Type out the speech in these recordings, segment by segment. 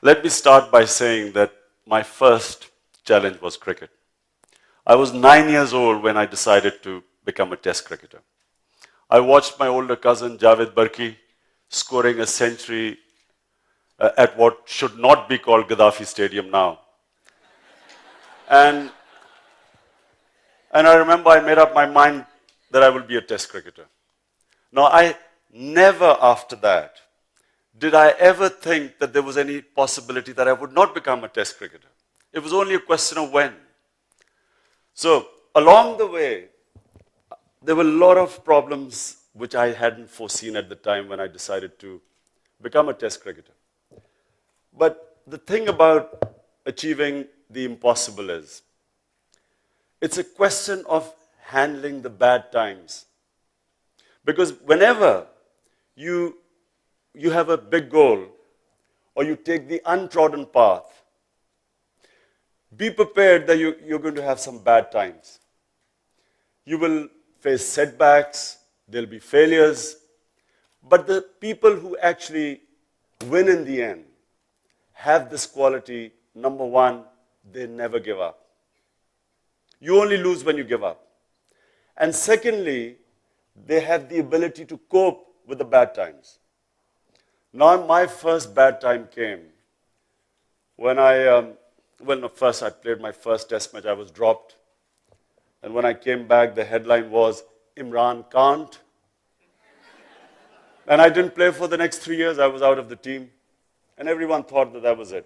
Let me start by saying that my first challenge was cricket. I was 9 years old when I decided to become a test cricketer. I watched my older cousin Javed Barki scoring a century at what should not be called Gaddafi Stadium now. And I remember I made up my mind that I will be a test cricketer. Now, I never after that did I ever think that there was any possibility that I would not become a test cricketer. It was only a question of when. So, along the way, there were a lot of problems which I hadn't foreseen at the time when I decided to become a test cricketer. But the thing about achieving the impossible is, it's a question of handling the bad times. Because whenever you have a big goal or you take the untrodden path, be prepared that you're going to have some bad times. You will face setbacks, there'll be failures, but the people who actually win in the end have this quality. Number one, they never give up. You only lose when you give up. And secondly, they have the ability to cope with the bad times. Now, my first bad time came when first I played my first test match, I was dropped. And when I came back, the headline was, Imran Khan. And I didn't play for the next 3 years. I was out of the team. And everyone thought that that was it.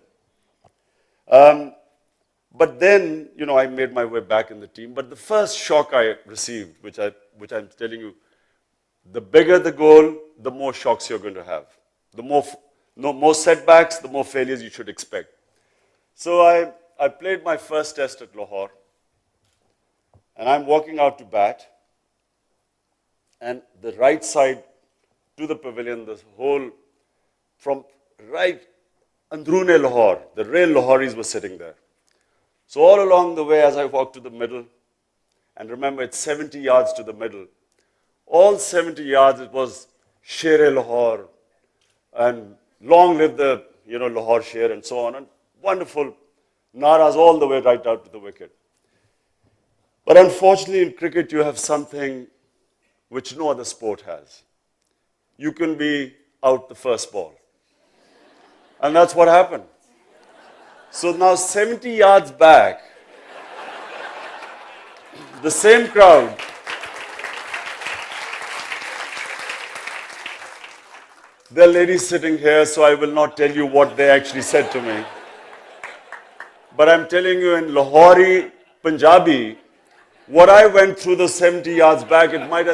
But then, I made my way back in the team. But the first shock I received, which I'm telling you, the bigger the goal, the more shocks you're going to have. The more setbacks, the more failures you should expect. So I played my first test at Lahore. And I'm walking out to bat. And the right side to the pavilion, the whole, from right Andrune Lahore, the real Lahoris were sitting there. So all along the way, as I walked to the middle, and remember it's 70 yards to the middle, all 70 yards it was Sher-e Lahore, and long live the Lahore Sher, and so on, and wonderful naras all the way right out to the wicket. But unfortunately in cricket you have something which no other sport has. You can be out the first ball. And that's what happened. So now 70 yards back, the same crowd, there are ladies sitting here, so I will not tell you what they actually said to me. But I'm telling you in Lahori, Punjabi, what I went through the 70 yards back, it might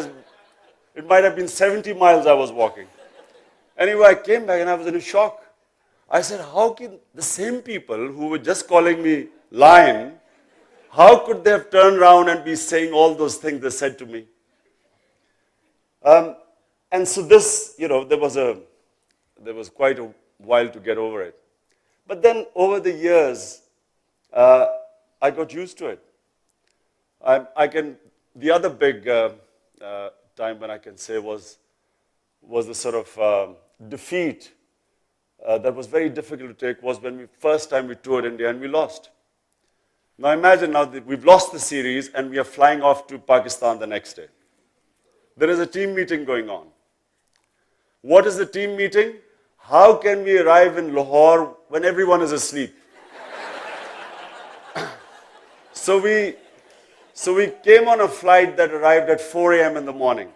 have been 70 miles I was walking. Anyway, I came back and I was in a shock. I said, how can the same people who were just calling me lion, how could they have turned around and be saying all those things they said to me? And so this, there was quite a while to get over it. But then over the years, I got used to it. The other big time when I can say was the sort of defeat that was very difficult to take was when first time we toured India and we lost. Now imagine now that we've lost the series and we are flying off to Pakistan the next day. There is a team meeting going on. What is the team meeting? How can we arrive in Lahore when everyone is asleep? So we came on a flight that arrived at 4 a.m. in the morning.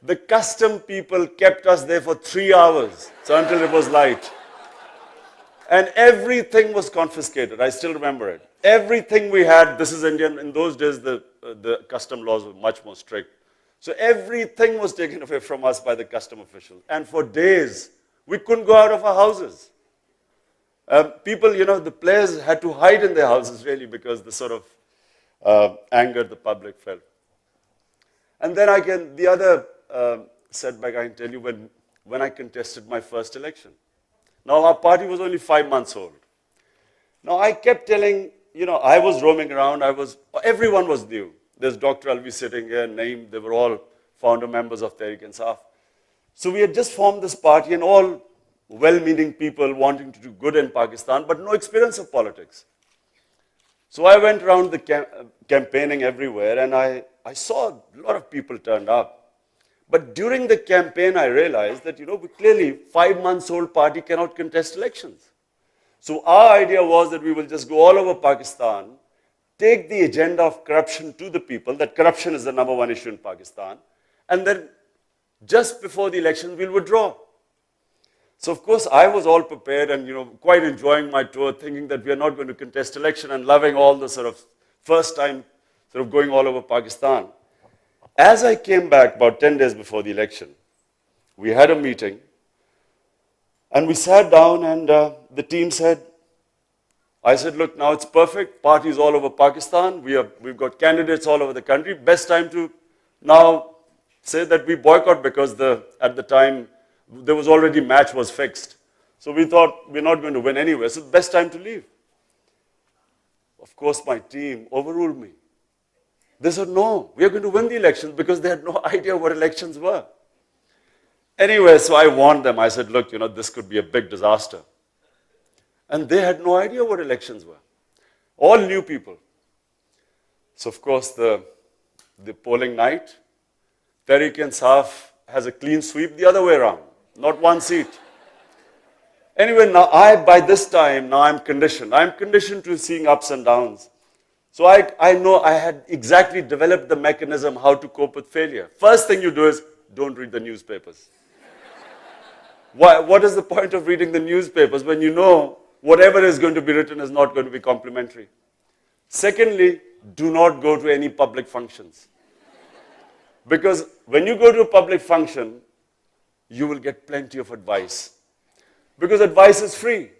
The custom people kept us there for 3 hours, so until it was light. And everything was confiscated. I still remember it. Everything we had, this is Indian, in those days the custom laws were much more strict. So everything was taken away from us by the custom officials. And for days, we couldn't go out of our houses. People, the players had to hide in their houses really because the sort of anger the public felt. And then the other setback I can tell you when I contested my first election. Now our party was only 5 months old. Now I kept telling, I was roaming around, everyone was new. There's Dr. Alvi sitting here, Naeem, they were all founder members of Tehreek-e-Insaf. So we had just formed this party and all well-meaning people wanting to do good in Pakistan, but no experience of politics. So I went around the campaigning everywhere, and I saw a lot of people turned up. But during the campaign, I realized that, clearly 5-month-old party cannot contest elections. So our idea was that we will just go all over Pakistan, take the agenda of corruption to the people, that corruption is the #1 issue in Pakistan, and then just before the election, we'll withdraw. So of course, I was all prepared and, quite enjoying my tour, thinking that we are not going to contest election and loving all the sort of first time sort of going all over Pakistan. As I came back about 10 days before the election, we had a meeting, and we sat down, and the team said, I said, look, now it's perfect. Parties all over Pakistan. We've got candidates all over the country. Best time to now say that we boycott, because at the time, there was already match was fixed. So we thought we're not going to win anyway. So best time to leave. Of course, my team overruled me. They said, no, we are going to win the elections, because they had no idea what elections were. Anyway, so I warned them. I said, look, this could be a big disaster. And they had no idea what elections were. All new people. So of course, the polling night, Tehreek-e-Insaf has a clean sweep the other way around. Not one seat. Anyway, now by this time, now I'm conditioned. I'm conditioned to seeing ups and downs. So I know I had exactly developed the mechanism how to cope with failure. First thing you do is, don't read the newspapers. What is the point of reading the newspapers when you know whatever is going to be written is not going to be complimentary? Secondly, do not go to any public functions. Because when you go to a public function, you will get plenty of advice. Because advice is free.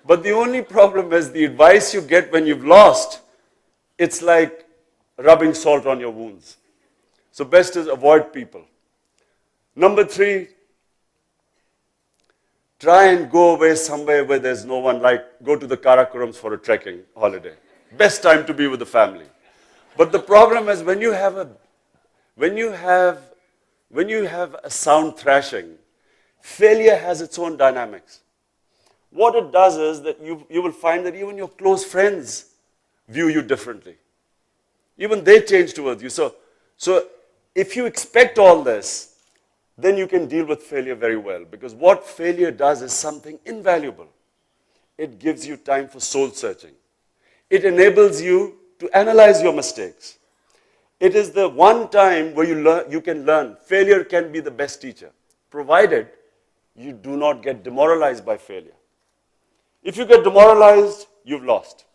But the only problem is the advice you get when you've lost, it's like rubbing salt on your wounds. So best is avoid people. Number 3, try and go away somewhere where there's no one, like go to the Karakorums for a trekking holiday. Best time to be with the family. But the problem is when you have a sound thrashing, failure has its own dynamics. What it does is that you will find that even your close friends view you differently. Even they change towards you. So if you expect all this, then you can deal with failure very well. Because what failure does is something invaluable. It gives you time for soul searching. It enables you to analyze your mistakes. It is the one time where you can learn. Failure can be the best teacher, provided you do not get demoralized by failure. If you get demoralized, you've lost.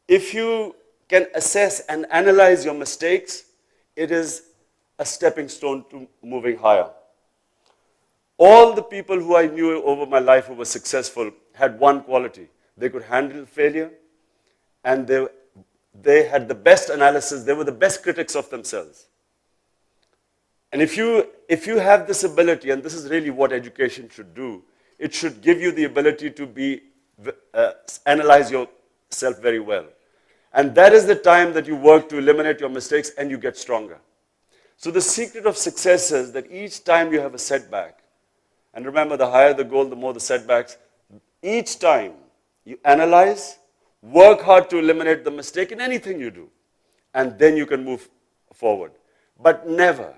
If you can assess and analyze your mistakes, it is a stepping stone to moving higher. All the people who I knew over my life who were successful had one quality. They could handle failure, and they had the best analysis. They were the best critics of themselves. And if you have this ability, and this is really what education should do, it should give you the ability to analyze yourself very well. And that is the time that you work to eliminate your mistakes and you get stronger. So the secret of success is that each time you have a setback, and remember, the higher the goal, the more the setbacks, each time you analyze, work hard to eliminate the mistake in anything you do, and then you can move forward. But never.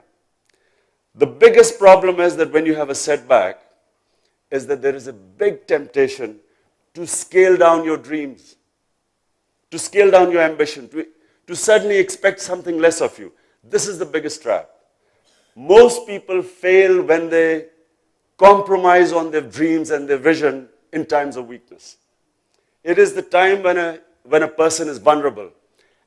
The biggest problem is that when you have a setback, is that there is a big temptation to scale down your dreams, to scale down your ambition, to suddenly expect something less of you. This is the biggest trap. Most people fail when they compromise on their dreams and their vision in times of weakness. It is the time when a person is vulnerable.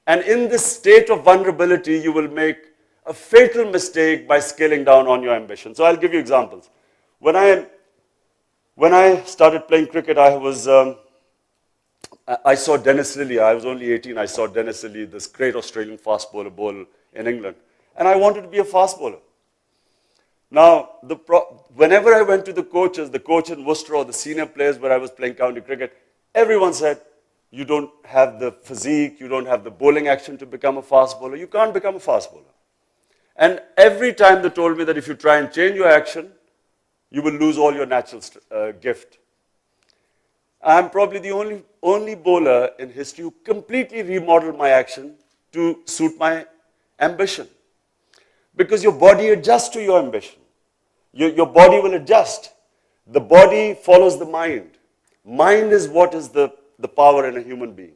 And in this state of vulnerability, you will make a fatal mistake by scaling down on your ambition. So I'll give you examples. When I started playing cricket, I saw Dennis Lillee. I was only 18. I saw Dennis Lillee, this great Australian fast bowler, bowl in England. And I wanted to be a fast bowler. Now, whenever I went to the coach in Worcester or the senior players where I was playing county cricket, everyone said, you don't have the physique, you don't have the bowling action to become a fast bowler. You can't become a fast bowler. And every time they told me that if you try and change your action, you will lose all your natural gift. I'm probably the only bowler in history who completely remodeled my action to suit my ambition. Because your body adjusts to your ambition. Your body will adjust. The body follows the mind. Mind is what is the power in a human being.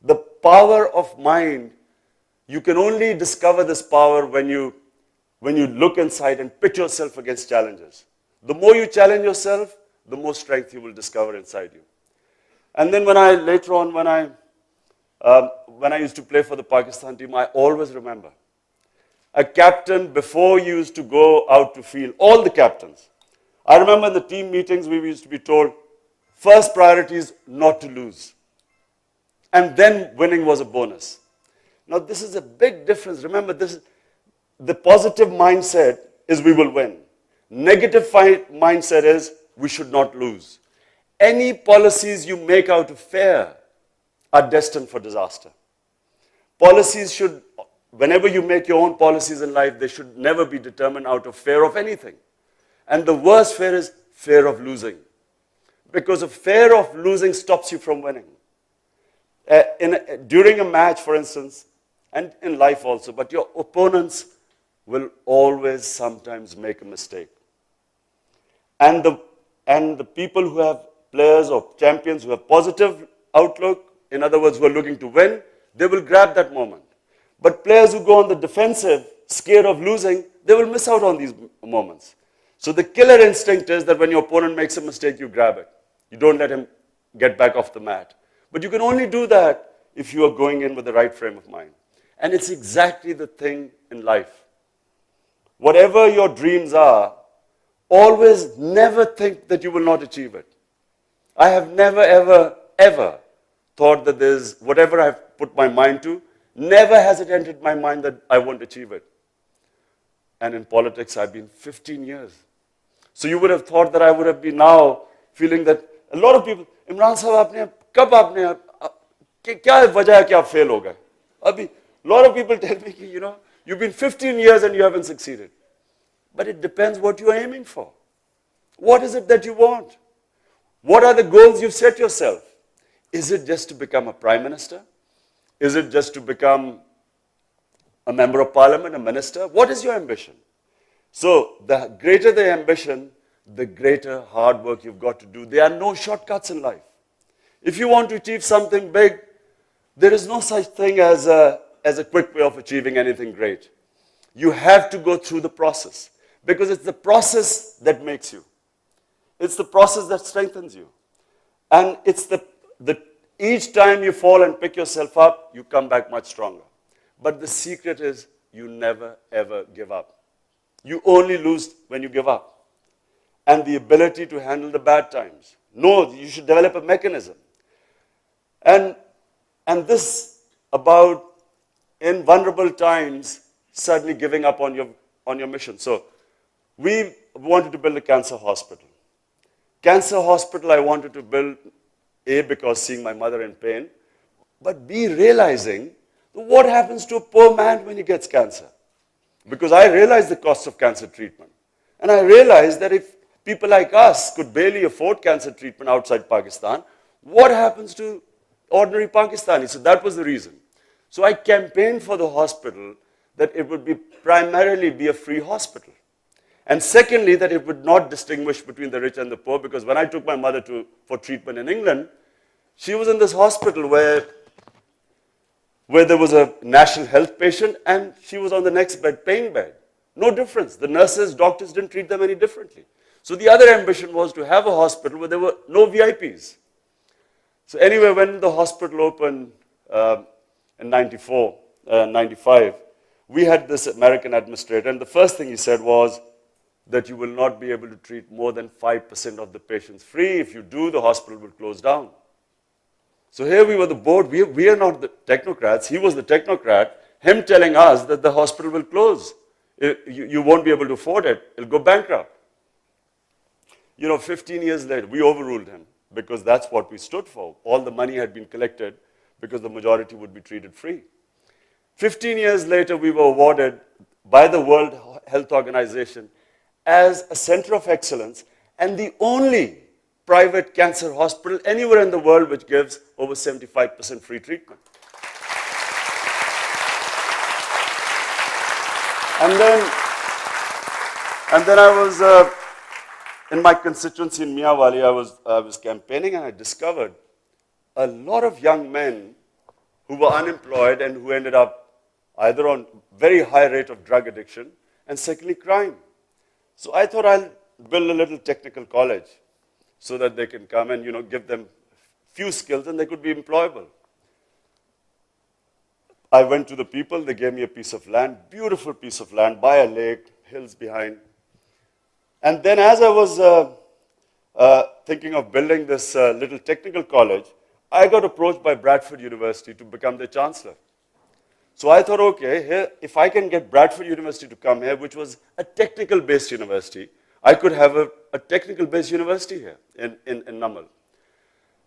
The power of mind, you can only discover this power when you look inside and pit yourself against challenges. The more you challenge yourself, the more strength you will discover inside you. And then later on, when I used to play for the Pakistan team, I always remember a captain, before he used to go out to field, all the captains, I remember in the team meetings we used to be told, first priority is not to lose. And then winning was a bonus. Now this is a big difference. Remember, the positive mindset is we will win. Negative mindset is we should not lose. Any policies you make out of fear are destined for disaster. Policies should, whenever you make your own policies in life, they should never be determined out of fear of anything. And the worst fear is fear of losing. Because a fear of losing stops you from winning. During a match, for instance, and in life also, but your opponents will always sometimes make a mistake. And the people who have players or champions who have positive outlook, in other words, who are looking to win, they will grab that moment. But players who go on the defensive, scared of losing, they will miss out on these moments. So the killer instinct is that when your opponent makes a mistake, you grab it. You don't let him get back off the mat. But you can only do that if you are going in with the right frame of mind. And it's exactly the thing in life. Whatever your dreams are, always never think that you will not achieve it. I have never, ever, ever thought that there's whatever I've put my mind to, never has it entered my mind that I won't achieve it. And in politics, I've been 15 years. So you would have thought that I would have been now feeling that a lot of people, Imran sahab, kab aapne, kya wajah hai ki aap fail ho gaye? Abhi, a lot of people tell me, you've been 15 years and you haven't succeeded. But it depends what you're aiming for. What is it that you want? What are the goals you've set yourself? Is it just to become a prime minister? Is it just to become a member of parliament, a minister? What is your ambition? So the greater the ambition, the greater hard work you've got to do. There are no shortcuts in life. If you want to achieve something big, there is no such thing as a quick way of achieving anything great. You have to go through the process. Because it's the process that makes you. It's the process that strengthens you. And it's each time you fall and pick yourself up, you come back much stronger. But the secret is you never, ever give up. You only lose when you give up. And the ability to handle the bad times. No, you should develop a mechanism. And this about in vulnerable times, suddenly giving up on your mission. So we wanted to build a cancer hospital. Cancer hospital I wanted to build, A, because seeing my mother in pain, but B, realizing what happens to a poor man when he gets cancer. Because I realized the cost of cancer treatment. And I realized that if people like us could barely afford cancer treatment outside Pakistan, what happens to ordinary Pakistanis? So that was the reason. So I campaigned for the hospital that it would be primarily be a free hospital. And secondly, that it would not distinguish between the rich and the poor, because when I took my mother for treatment in England, she was in this hospital where there was a national health patient and she was on the next bed, paying bed. No difference. The nurses, doctors didn't treat them any differently. So the other ambition was to have a hospital where there were no VIPs. So anyway, when the hospital opened in 95, we had this American administrator, and the first thing he said was that you will not be able to treat more than 5% of the patients free. If you do, the hospital will close down. So here we were the board. We are not the technocrats. He was the technocrat. Him telling us that the hospital will close. You won't be able to afford it. It'll go bankrupt. 15 years later, we overruled him because that's what we stood for. All the money had been collected because the majority would be treated free. 15 years later, we were awarded by the World Health Organization as a center of excellence and the only private cancer hospital anywhere in the world which gives over 75% free treatment. And then I was, in my constituency in Mianwali, I was campaigning, and I discovered a lot of young men who were unemployed and who ended up either on very high rate of drug addiction and secondly crime. So I thought I'll build a little technical college so that they can come and give them few skills and they could be employable. I went to the people, they gave me a piece of land, beautiful piece of land by a lake, hills behind. And then as I was thinking of building this little technical college, I got approached by Bradford University to become the chancellor. So I thought, okay, here, if I can get Bradford University to come here, which was a technical-based university, I could have a technical-based university here in Namal.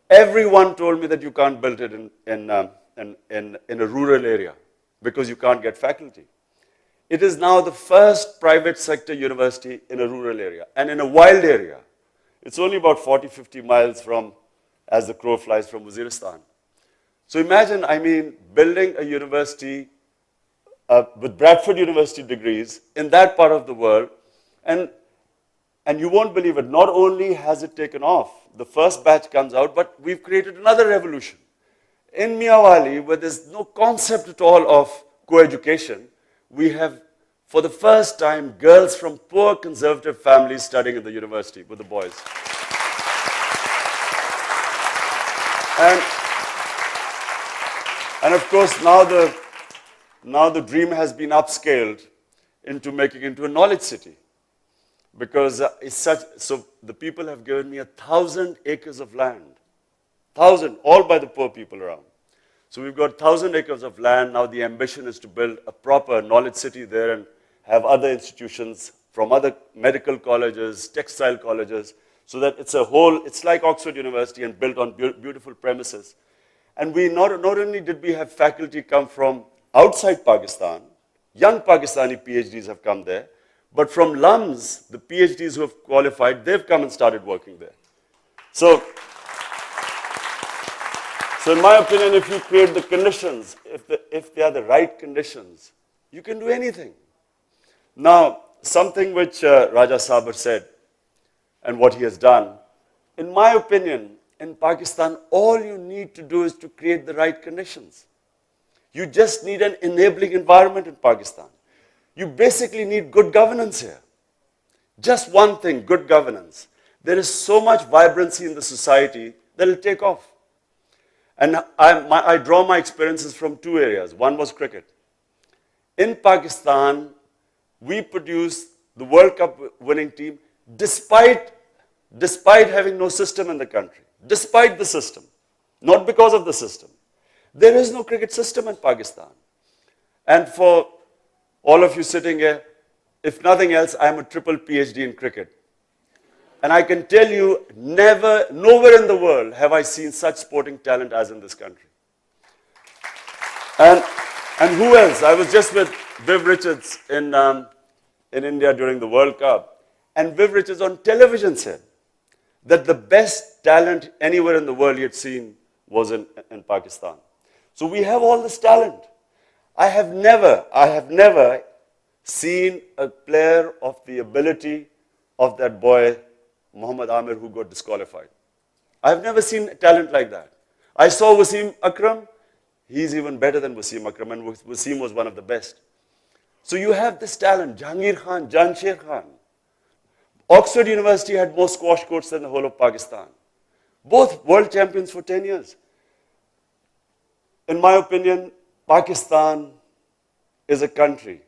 Everyone told me that you can't build it in a rural area because you can't get faculty. It is now the first private sector university in a rural area and in a wild area. It's only about 40, 50 miles from, as the crow flies, from Waziristan. So imagine, building a university with Bradford University degrees in that part of the world, and you won't believe it, not only has it taken off, the first batch comes out, but we've created another revolution. In Mianwali, where there's no concept at all of co-education, we have, for the first time, girls from poor conservative families studying in the university with the boys. And of course, now the dream has been upscaled into making it into a knowledge city. Because so the people have given me 1,000 acres of land. 1,000, all by the poor people around. So we've got 1,000 acres of land. Now the ambition is to build a proper knowledge city there and have other institutions from other medical colleges, textile colleges, so that it's like Oxford University and built on beautiful premises. And we not only did we have faculty come from outside Pakistan, young Pakistani PhDs have come there, but from LUMS, the PhDs who have qualified, they've come and started working there. So in my opinion, if you create the conditions, if they are the right conditions, you can do anything. Now, something which Raja Sabar said and what he has done, in my opinion, in Pakistan, all you need to do is to create the right conditions. You just need an enabling environment in Pakistan. You basically need good governance here. Just one thing, good governance. There is so much vibrancy in the society that will take off. And I draw my experiences from two areas. One was cricket. In Pakistan, we produced the World Cup winning team despite having no system in the country. Despite the system, not because of the system. There is no cricket system in Pakistan. And for all of you sitting here, if nothing else, I'm a triple PhD in cricket. And I can tell you, nowhere in the world have I seen such sporting talent as in this country. And who else? I was just with Viv Richards in India during the World Cup. And Viv Richards on television said that the best talent anywhere in the world he had seen was in Pakistan. So we have all this talent. I have never seen a player of the ability of that boy, Muhammad Amir, who got disqualified. I have never seen talent like that. I saw Wasim Akram. He's even better than Wasim Akram, and Wasim was one of the best. So you have this talent. Jahangir Khan, Jansher Khan. Oxford University had more squash courts than the whole of Pakistan. Both world champions for 10 years. In my opinion, Pakistan is a country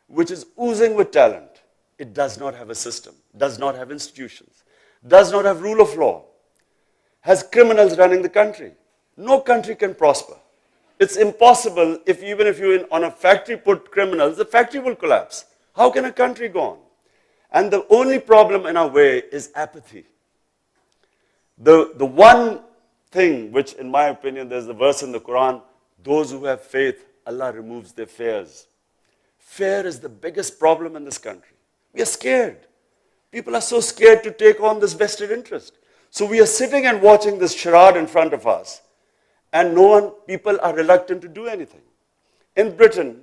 which is oozing with talent. It does not have a system, does not have institutions, does not have rule of law, has criminals running the country. No country can prosper. It's impossible even if you on a factory put criminals, the factory will collapse. How can a country go on? And the only problem in our way is apathy. The one thing which, in my opinion, there's a verse in the Quran, those who have faith, Allah removes their fears. Fear is the biggest problem in this country. We are scared. People are so scared to take on this vested interest. So we are sitting and watching this charade in front of us, and people are reluctant to do anything. In Britain,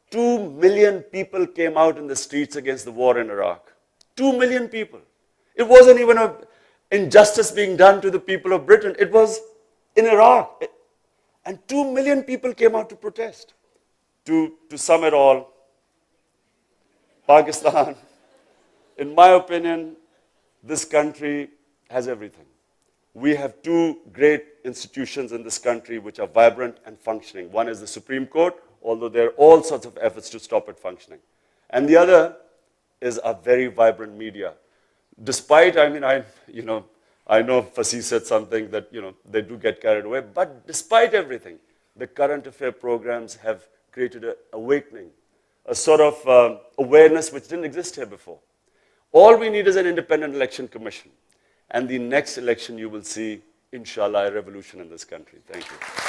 2 million people came out in the streets against the war in Iraq. 2 million people. It wasn't even an injustice being done to the people of Britain. It was in Iraq. And 2 million people came out to protest. To sum it all, Pakistan, in my opinion, this country has everything. We have two great institutions in this country which are vibrant and functioning. One is the Supreme Court, although there are all sorts of efforts to stop it functioning. And the other is a very vibrant media. Despite, I know Fasih said something that, they do get carried away, but despite everything, the current affair programs have created an awakening, a sort of awareness which didn't exist here before. All we need is an independent election commission. And the next election you will see, inshallah, a revolution in this country. Thank you.